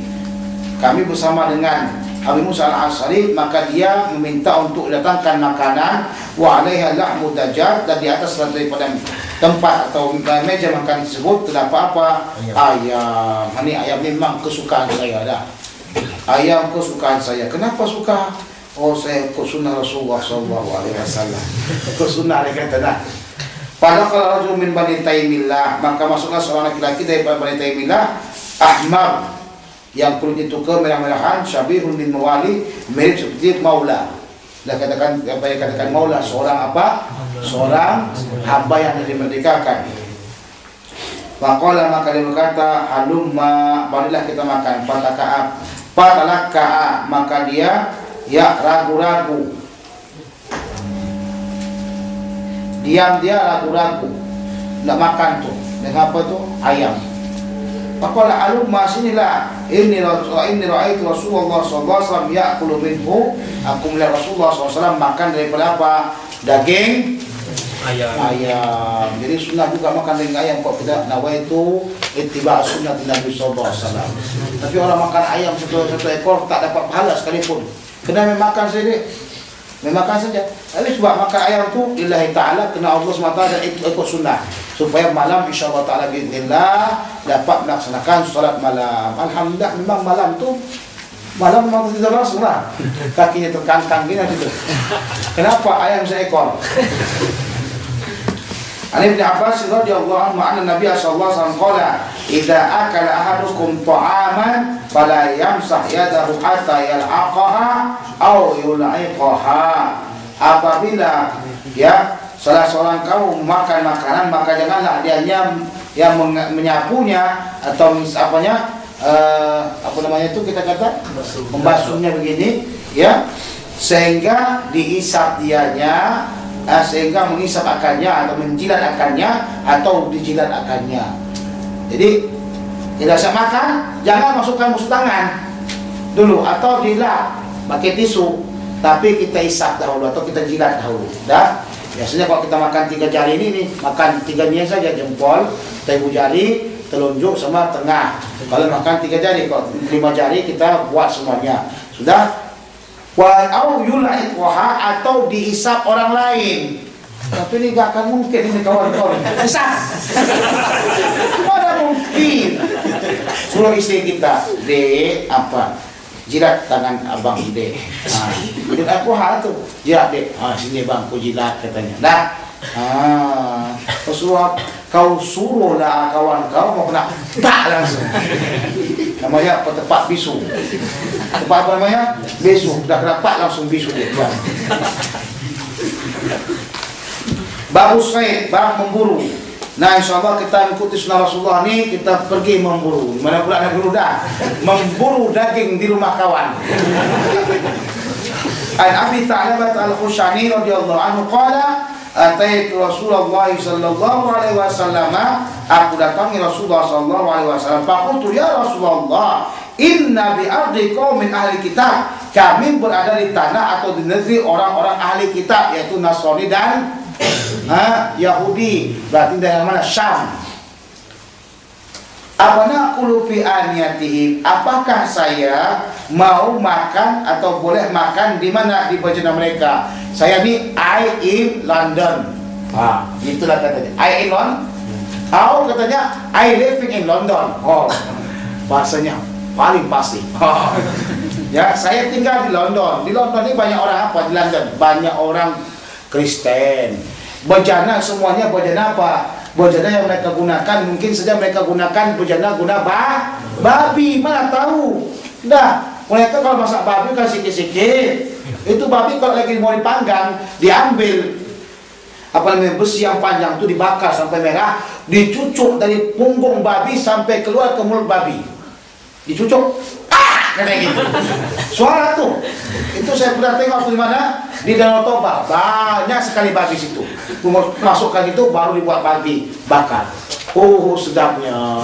Kami bersama dengan Abi Musa Al-Asy'ari, maka dia meminta untuk datangkan makanan wa 'alaiha lahmu dajjal, dan di atas daripada tempat atau meja makan tersebut terdapat apa? Ayam. Ini ayam memang kesukaan saya dah. Ayam kesukaan saya. Kenapa suka? Oh, saya ikut sunnah Rasulullah SAW. Ikut sunnah dia kata dah. Pada kalau rajul min Bani Taimillah, maka masuklah seorang laki-laki dari Bani Taimillah, ahmar, yang kulit itu kemerah-merahan, syabihun bin mawali, mirip seperti maula. Dia katakan apa yang katakan maula, seorang apa? Seorang hamba yang dimerdekakan. Maka dia berkata, halumma, marilah kita makan. Fatalaka'a, maka dia ragu-ragu. Diam dia ragu-ragu. Nak makan tu. Dengan apa tu? Ayam. Maka alumma sinilah. Inni ra'aitu Rasulullah SAW ya'kulu minhu. Aku melihat Rasulullah SAW makan daripada apa? Daging ayam. Jadi sunnah juga makan daging ayam. Kok tidak nawaitu ittiba' sunnah Nabi SAW. Tapi orang makan ayam satu ekor tak dapat pahala sekalipun. Kena makan saja. Makan saja. Tapi sebab makan ayam tu lillahi ta'ala, kena Allah SWT dan ikut sunnah, supaya malam insyaAllah ta'ala biiznillah dapat melaksanakan solat malam. Alhamdulillah, memang malam tu malam memang tidak langsung lah, kakinya terkangkang gini gitu. Kenapa? Ayam seekor. Ali bin Abbas radhiyallahu anhu anna Nabi sallallahu alaihi wasallam qala idza akala ahadukum ta'aman fala yamsah yadahu hatta yal'aqaha aw yul'iqaha. Apabila ya salah seorang kaum makan makanan, maka janganlah dia yang menyapunya atau apanya apa namanya itu kita kata membasuhnya begini ya, sehingga diisap dianya, sehingga mengisap akannya atau menjilat akannya atau dijilat akannya. Jadi tidak usah makan, jangan masukkan musuh tangan dulu atau dilap pakai tisu, tapi kita isap dahulu atau kita jilat dahulu. Dah, biasanya kalau kita makan 3 jari ini makan 3-nya saja, jempol, ibu jari, telunjuk sama tengah. Kalau makan 3 jari, kalau 5 jari kita buat semuanya. Sudah. Wa au yul'iqaha atau diisap orang lain. Tapi ini gak akan mungkin ini kawan-kawan. Isap. Mana mungkin. Suruh istri kita, Dek, apa? Jilat tangan abang Dek. Yul'iqaha tu. Jilat Dek. Sini bang, ku jilat katanya. Dah. Pesuap kau suruhlah kawan kau mau kena tak langsung. Namanya tepat bisu. Tepat apa namanya? Bisu. Dah kena tak langsung bisu dia. Bab usaid, bab memburu. Nah, insyaallah kita ikuti sunnah Rasulullah ni, kita pergi memburu. Mana pula nak buru dah? Memburu daging di rumah kawan. An Abi Tha'labah Al-Khushani radhiyallahu anhu qala ataitu Rasulullah sallallahu alaihi wasallam, aku datangi Rasulullah sallallahu alaihi wasallam. Faqultu ya Rasulullah, inna bi ardi qaumin ahli kitab, kami berada di tanah atau di negeri orang-orang ahli kitab, yaitu Nasrani dan Yahudi, berarti dari mana? Syam. Abana qulufi aniyatihim, apakah saya mau makan atau boleh makan di mana di bejana mereka? Saya ni I in London. Itulah katanya. I in London. Atau katanya I living in London. Bahasanya paling pasti. Ya, saya tinggal di London. Di London ni banyak orang apa di London? Banyak orang Kristen. Bejana semuanya bejana apa? Bejana yang mereka gunakan mungkin saja mereka gunakan bejana guna babi, mana tahu. Dah, mereka kalau masak babi kan sikit-sikit. Itu babi kalau lagi mau dipanggang, diambil apa namanya besi yang panjang itu dibakar sampai merah, dicucuk dari punggung babi sampai keluar ke mulut babi. Dicucuk. Kayak gitu. Suara tuh. Itu saya pernah tengok di mana? Di Danau Toba. Banyak sekali babi situ. Masukkan itu baru dibuat babi bakar. Sedapnya.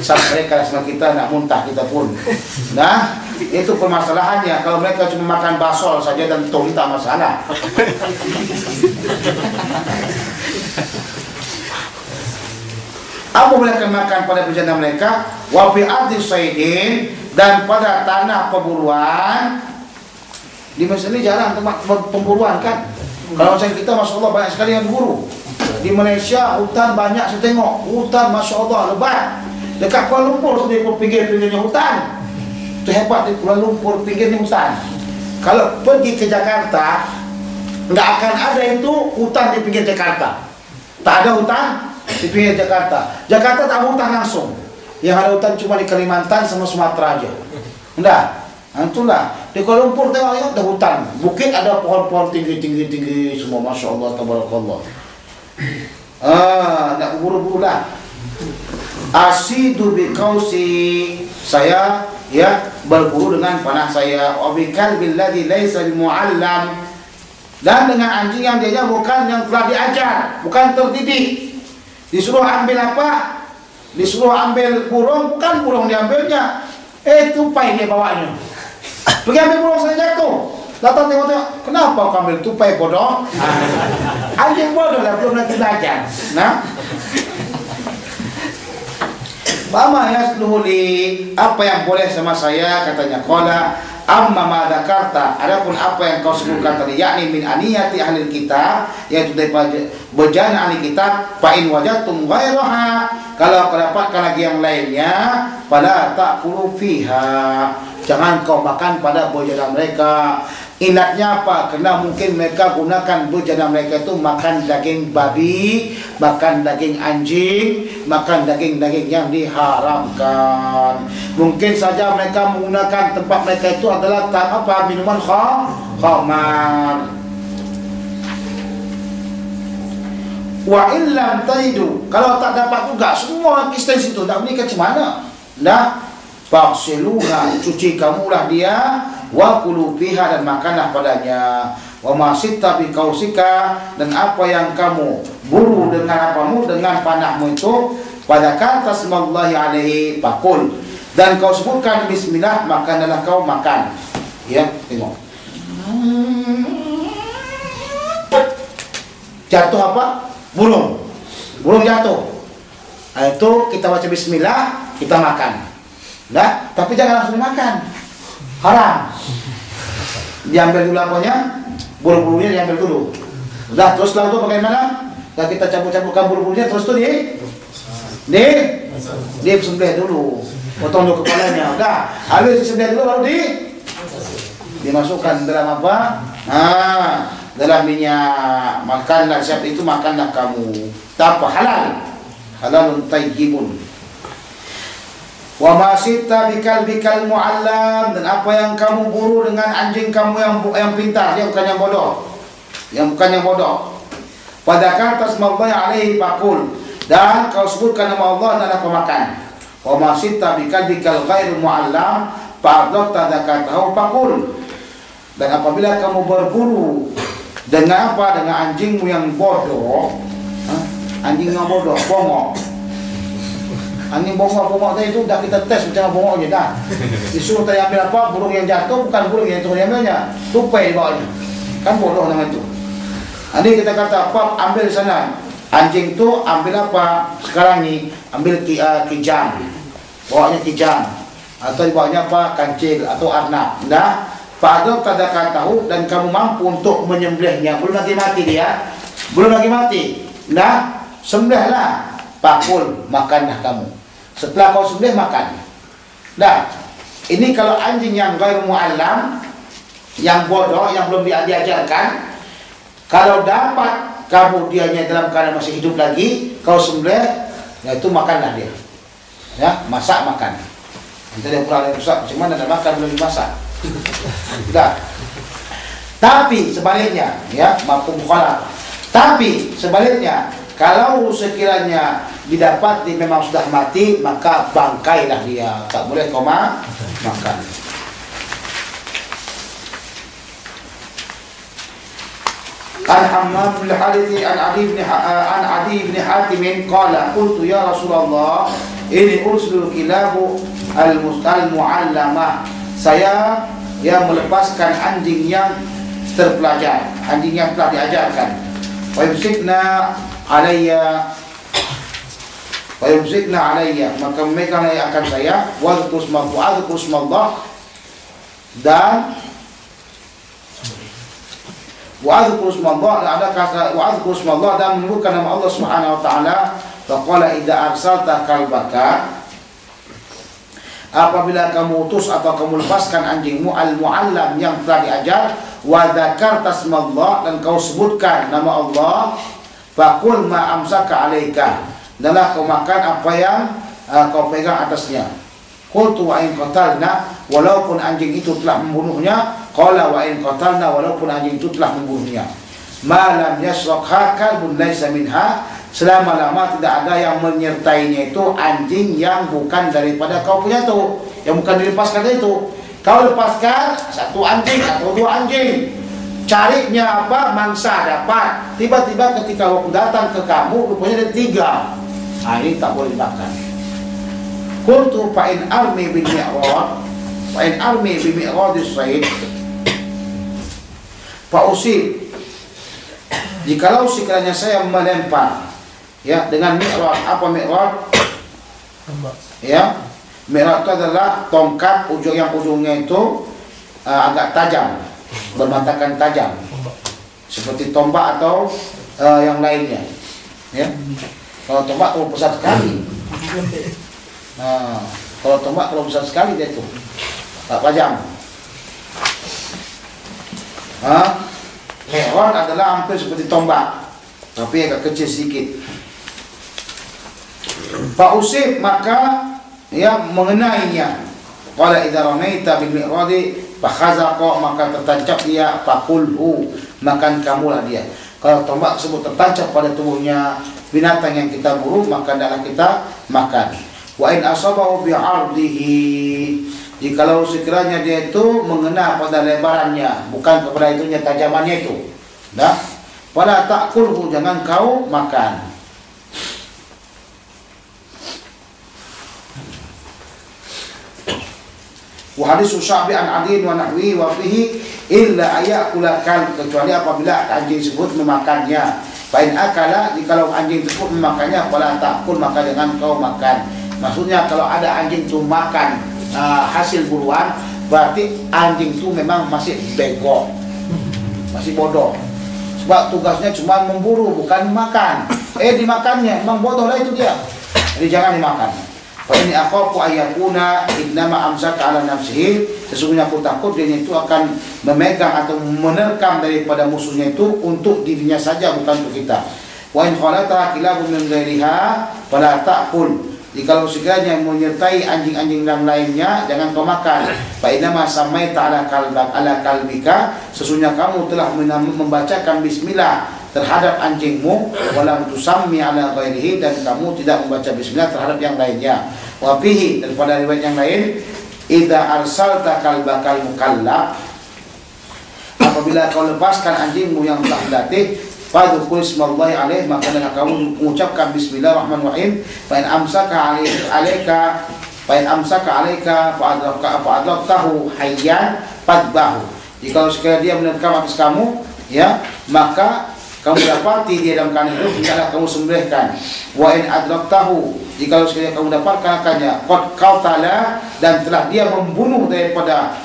Sampai mereka sama kita nak muntah kita pun. Nah, itu permasalahannya. Kalau mereka cuma makan basol saja dan tong tak masalah. Apa mereka makan pada bejana mereka? Wa bi ardi saydin, dan pada tanah pemburuan. Di Mesir ini jarang tempat pemburuan kan. Kalau misalnya kita Masya Allah banyak sekali yang berburu. Di Malaysia hutan banyak, saya tengok hutan Masya Allah lebat. Dekat Kuala Lumpur di pinggir-pinggirnya hutan. Itu hebat di Kuala Lumpur pinggirnya hutan. Kalau pergi ke Jakarta nggak akan ada itu hutan di pinggir Jakarta. Tak ada hutan di pinggir Jakarta. Jakarta tak ada hutan langsung. Yang ada hutan cuma di Kalimantan sama Sumatera aja. Enggak. Itulah. Di Kuala Lumpur tengok ada hutan. Bukit ada pohon-pohon tinggi semua. Masya Allah, tabarakallah. Nak berburu-buru lah. Asidu biqausi, saya ya berburu dengan panah saya. Wabikal billadhi laysa bimu'allam, dan dengan anjing yang dia bukan yang telah diajar, bukan terdidik. Disuruh ambil apa? Disuruh ambil burung, bukan burung diambilnya. Tupai dia bawanya. Pergi ambil burung saya jatuh. Datang tengok-tengok, kenapa kau ambil tupai bodoh? Anjing bodoh lah, belum nanti belajar. Nah, Mama yasluhuli, apa yang boleh sama saya, katanya. Qala amma ma dzakarta, adapun apa yang kau sebutkan tadi, yakni min aniyati ahli kitab, yaitu daripada bejana ahli kitab, fa in wajadtum ghairaha, kalau kau dapatkan lagi yang lainnya, fala ta'kulu fiha, jangan kau makan pada bejana mereka. Ingatnya apa? Karena mungkin mereka gunakan bejana mereka itu makan daging babi, makan daging anjing, makan daging-daging yang diharamkan. Mungkin saja mereka menggunakan tempat mereka itu adalah apa? Minuman khamar. Wa illam tajidu, kalau tak dapat juga, semua orang Kristen situ tak menikah macam mana? Nah, faghsiluha, cuci kamulah dia, wa kulu fiha, dan makanlah padanya, wa ma sitta bi kausika, dan apa yang kamu buru dengan apamu, dengan panahmu itu, pada kata smallahi alaihi fakul, dan kau sebutkan bismillah, makanlah kau makan. Ya, tengok. Jatuh apa? Burung. Burung jatuh. Nah, itu kita baca bismillah, kita makan. Nah, tapi jangan langsung makan. Haram. Diambil dulu apanya? Bulu-bulunya diambil dulu. Udah, terus lalu bagaimana? Nah, kita cabut-cabutkan bulu-bulunya, terus tuh disembelih dulu. Potong dulu kepalanya. Udah, habis disembelih dulu baru dimasukkan dalam apa? Nah, dalam minyak. Makanlah, siapa itu makanlah kamu. Apa? Halal. Halalun tayyibun. Wa ma sitta bikal muallam, dan apa yang kamu buru dengan anjing kamu yang pintar, dia bukan yang bodoh. Yang bukan yang bodoh. Pada kata smallahi alaihi fakul, dan kau sebutkan nama Allah dan kau makan. Wa ma sitta bikal ghairu muallam fa'adlaqta dzakatahu fakul. Dan apabila kamu berburu dengan apa? Dengan anjingmu yang bodoh, anjing yang bodoh, bongok. Anjing bongok tadi itu dah kita tes macam bongok je dah. Disuruh tadi ambil apa? Burung yang jatuh, bukan burung yang turun ambilnya, tupai di bawahnya. Kan bodoh nama itu. Ini kita kata apa? Ambil sana. Anjing tu ambil apa? Sekarang ni ambil kijang. Bawahnya kijang. Atau di bawahnya apa? Kancil atau arnab. Dah. Fa'adab tadakatahu, dan kamu mampu untuk menyembelihnya. Belum lagi mati dia. Belum lagi mati. Dah. Sembelihlah. Pakul, makanlah kamu. Setelah kau sembelih, makan. Dah. Ini kalau anjing yang ghairu muallam, yang bodoh, yang belum diajarkan, kalau dapat kamu dianya dalam keadaan masih hidup lagi, kau sembelih, ya itu makanlah dia. Ya, masak makan. Nanti dia pulang dari pusat, macam mana nak makan belum dimasak? Dah. Tapi sebaliknya, ya, mafhum mukhalafah. Tapi sebaliknya, kalau sekiranya didapati memang sudah mati, maka bangkailah dia. Tak boleh kau makan. Al-Hammam bin Harithi an Adi bin Hatim qala qultu ya Rasulullah ini ursul kilabu al-mu'allamah, saya yang melepaskan anjing yang terpelajar, anjing yang telah diajarkan. Wa yumsikna alayya, maka mereka akan saya wadhkur smallah, dan wa'adhkur smallah, ada kata wa'adhkur smallah, dan menyebutkan nama Allah Subhanahu wa taala. Faqala idza arsalta kalbaka, apabila kamu utus atau kamu lepaskan anjingmu al-muallam yang telah diajar, wa dzakarta smallah, dan kau sebutkan nama Allah, faqul ma amsaka alaika, danlah kau makan apa yang kau pegang atasnya. Qultu wa in qatalna, walaupun anjing itu telah membunuhnya. Qala wa in qatalna, walaupun anjing itu telah membunuhnya. Ma lam yasraqha kalbun laysa minha, selama-lama tidak ada yang menyertainya itu anjing yang bukan daripada kau punya itu, yang bukan dilepaskan itu. Kau lepaskan satu anjing atau dua anjing, carinya apa? Mangsa dapat. Tiba-tiba ketika waktu datang ke kamu, rupanya ada 3. Nah, ini tak boleh dimakan. Qultu fa in armi bil mi'rad, fa in armi bi mi'radis sayd fa usib, jikalau sekiranya saya melempar, ya, dengan mi'rad. Apa mi'rad? Ya, mi'rad itu adalah tongkat ujungnya itu agak tajam, bermatakan tajam, seperti tombak atau yang lainnya. Ya, kalau tombak terlalu besar sekali. Nah, kalau tombak terlalu besar sekali dia itu tak tajam. Mi'rad adalah hampir seperti tombak, tapi agak kecil sedikit. Fa'usib, maka ya mengenainya. Qala idza ramaita bil mi'radi fakhazaqa, maka tertancap dia, faqulhu, makan kamulah dia. Kalau tombak tersebut tertancap pada tubuhnya binatang yang kita buru, maka hendaklah kita makan. Wa in asabahu bi'ardihi, jikalau sekiranya dia itu mengena pada lebarannya, bukan kepada itunya tajamannya itu. Dah, pada ta'kulhu, jangan kau makan. Wa hadis Sya'bi an Adin wa nahwi wa fihi illa ayakula kal, kecuali apabila anjing tersebut memakannya. Fa in akala, jikalau anjing tersebut memakannya, fala ta'kul, maka jangan kau makan. Maksudnya kalau ada anjing itu makan hasil buruan, berarti anjing itu memang masih bego, masih bodoh. Sebab tugasnya cuma memburu, bukan makan. Dimakannya, memang bodoh lah itu dia. Jadi jangan dimakan. Fa ini akhafu ayakuna innama amsaka ala nafsihi, sesungguhnya aku takut dia itu akan memegang atau menerkam daripada musuhnya itu untuk dirinya saja, bukan untuk kita. Wa in khalata kilabun min ghairiha fala ta'kul, jikalau sekiranya menyertai anjing-anjing yang lainnya, jangan kau makan. Fa innama samaita ala kalbika, sesungguhnya kamu telah membacakan bismillah terhadap anjingmu, walam tusammi ala ghairihi, dan kamu tidak membaca bismillah terhadap yang lainnya. Wa fihi, daripada riwayat yang lain, idza arsalta kalbakal mukallab, apabila kau lepaskan anjingmu yang telah dilatih, fadhkur ismallahi alaih, maka dengan kamu mengucapkan bismillahirrahmanirrahim. Fa in amsaka alaika fa adraktahu hayyan fadbahu, jika sekiranya dia menerkam atas kamu, ya, maka kamu dapati dia dalam keadaan hidup, hendaklah kamu sembelihkan. Wa in adraktahu, jika sekiranya kamu dapatkan akannya, qad qautala, dan telah dia membunuh daripada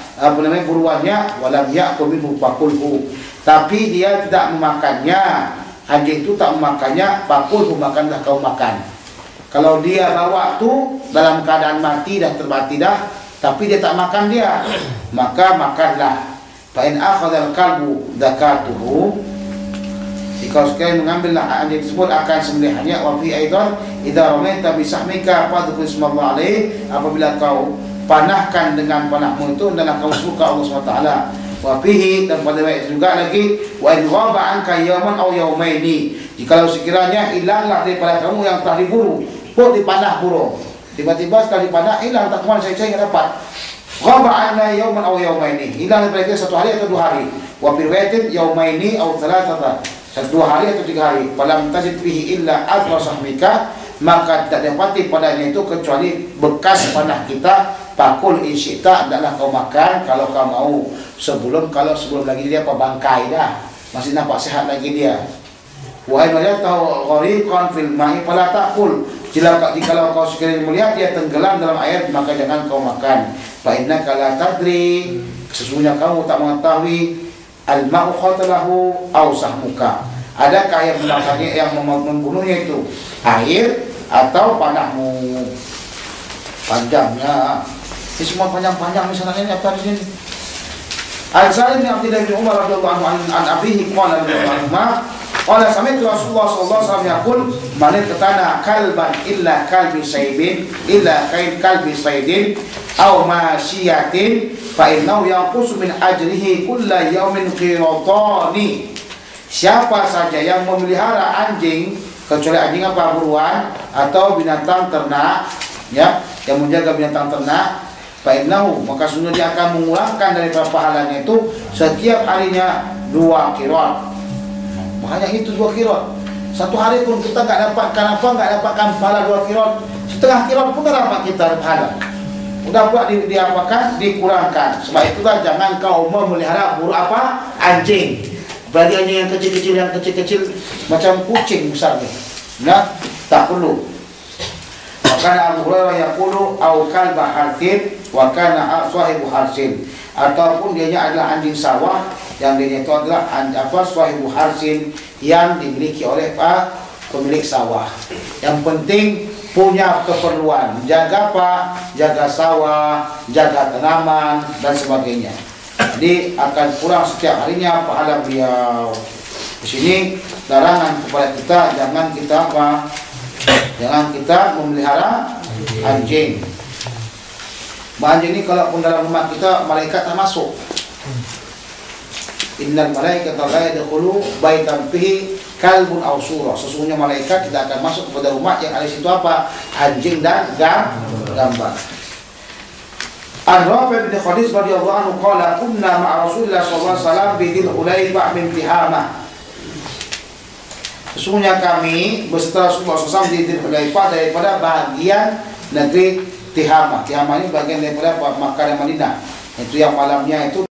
buruannya, walam ya'kul minhu faqulhu, tapi dia tidak memakannya, anjing itu tak memakannya, faqulhu, makanlah kau makan. Kalau dia bawa tu dalam keadaan mati dah, terbati dah, tapi dia tak makan dia, maka makanlah. Fa in akhadha al-qalbu zakatuhu, jika sekalian mengambillah anjing tersebut akan sembelihannya. Wa fi aidan idza ramaita bi sahmika fadhkur ismallah alaih, apabila kau panahkan dengan panahmu itu, hendaklah kau sebut Allah SWT. Wa fihi, dan pada riwayat juga lagi, wa in ghaba anka yawman aw yawmaini, jikalau sekiranya hilanglah daripada kamu yang telah diburu, pun dipanah burung, tiba-tiba setelah dipanah hilang, tak kemana saya enggak dapat. Ghaba anna yawman aw yawmaini, hilang daripada kita 1 hari atau 2 hari. Wa fi riwayatin yawmaini aw thalathata, 2 hari atau 3 hari. Falam tajid fihi illa athra sahmika, maka tidak dapati padanya itu kecuali bekas panah kita. Pakul insyita, adalah kau makan kalau kau mau. Sebelum lagi dia bangkai dah, masih nampak sehat lagi dia. Wa in wajadtahu ghariqan fil ma'i fala ta'kul, jikalau kau sekiranya melihat dia tenggelam dalam air, maka jangan kau makan. Fa innaka la tadri, sesungguhnya kamu tak mengetahui, al-ma'u qatalahu aw sahmuka, adakah yang memakannya, yang membunuhnya itu air atau panahmu. Panjangnya ini semua panjang-panjang, misalnya ini apa di sini. Al-Salim bin Abdullah bin Umar radhiyallahu anhu an abihi qala radhiyallahu anhu qala sami'tu Rasulullah sallallahu alaihi wasallam yaqul man qatana kalban illa kalbi saybin aw masyiyatin fa innahu yanqusu min ajrihi kulla yawmin qiratani. Siapa saja yang memelihara anjing, kecuali anjing apa, buruan atau binatang ternak, ya, yang menjaga binatang ternak, fa innahu, maka sungguh dia akan mengulangkan dari pahalanya itu setiap harinya 2 qirat. Banyak itu 2 qirat. 1 hari pun kita enggak dapatkan pahala 2 qirat. Setengah qirat pun tak dapat kita pahala. Udah pula dikurangkan. Sebab itulah jangan kau memelihara anjing. Berarti anjing yang kecil-kecil macam kucing besarnya. Nah, tak perlu. kana Abu Hurairah yaqulu au kalba hartin wa kana sahibu harsin, ataupun dianya adalah anjing sawah yang dia itu adalah sahibu harsin yang dimiliki oleh pemilik sawah. Yang penting punya keperluan, jaga jaga sawah, jaga tanaman dan sebagainya. Jadi akan kurang setiap harinya pahala beliau. Di sini larangan kepada kita, jangan kita memelihara anjing. Anjing ini kalaupun dalam rumah kita, malaikat tak masuk. Innal malaikata la yadkhulu baitan fihi kalbun aw surah. Sesungguhnya malaikat tidak akan masuk kepada rumah yang ada di situ anjing dan gambar. An-Rafi' bin Khadij radhiyallahu anhu qala kunna ma'a Rasulillah sallallahu alaihi wasallam bi Dzil Hulaifah min Tihamah. Sesungguhnya kami beserta Rasulullah SAW di Dzil Hulaifah daripada bahagian negeri Tihamah. Tihamah ini bagian daripada Makkah dan Madinah. Itu yang malamnya itu